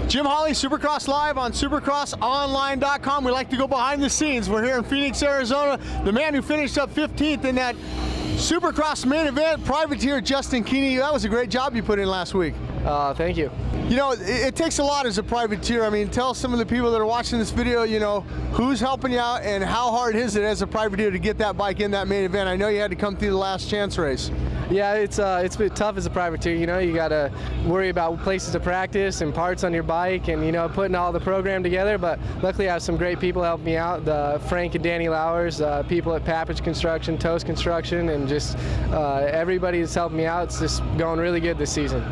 Jim Holley, Supercross Live on supercrossonline.com. We like to go behind the scenes. We're here in Phoenix, Arizona. The man who finished up 15th in that Supercross main event, privateer Justin Keeney. That was a great job you put in last week. Thank you. You know, it takes a lot as a privateer. I mean, tell some of the people that are watching this video, you know, who's helping you out and how hard is it as a privateer to get that bike in that main event? I know you had to come through the last chance race. Yeah, it's been tough as a privateer. You know, you got to worry about places to practice and parts on your bike, and you know, putting all the program together. But luckily, I have some great people helping me out. Frank and Danny Lowers, people at Pappage Construction, Toast Construction, and just everybody that's helping me out. It's just going really good this season.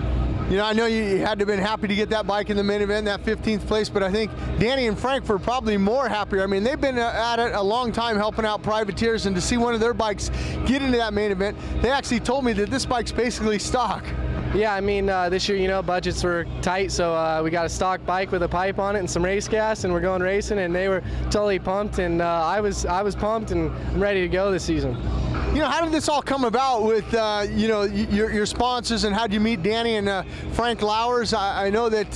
You know, I know you had to have been happy to get that bike in the main event, that 15th place, but I think Danny and Frank were probably more happier. I mean, they've been at it a long time helping out privateers, and to see one of their bikes get into that main event, they actually told me that this bike's basically stock. Yeah, I mean, this year, you know, budgets were tight, so we got a stock bike with a pipe on it and some race gas, and we're going racing, and they were totally pumped, and I was pumped, and I'm ready to go this season. You know, how did this all come about with, you know, your sponsors, and how did you meet Danny and Frank Lowers? I know that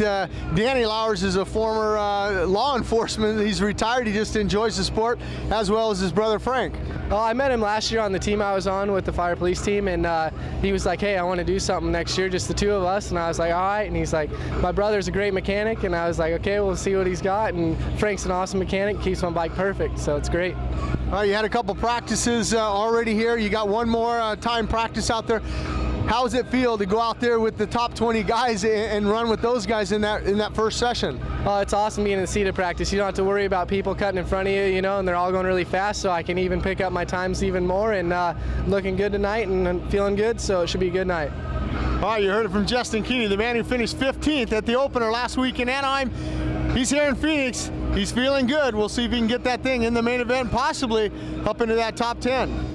Danny Lowers is a former law enforcement. He's retired. He just enjoys the sport, as well as his brother Frank. I met him last year on the team I was on with the fire police team, and he was like, hey, I want to do something next year, just the two of us. And I was like, all right. And he's like, my brother's a great mechanic. And I was like, okay, we'll see what he's got. And Frank's an awesome mechanic, keeps my bike perfect, so it's great. All right, you had a couple practices already here. You got one more time practice out there. How does it feel to go out there with the top 20 guys and run with those guys in that first session? It's awesome being in the seat of practice. You don't have to worry about people cutting in front of you, you know, and they're all going really fast, so I can even pick up my times even more, and looking good tonight and feeling good, so it should be a good night. All right, you heard it from Justin Keeney, the man who finished 15th at the opener last week in Anaheim. He's here in Phoenix. He's feeling good. We'll see if he can get that thing in the main event, possibly up into that top 10.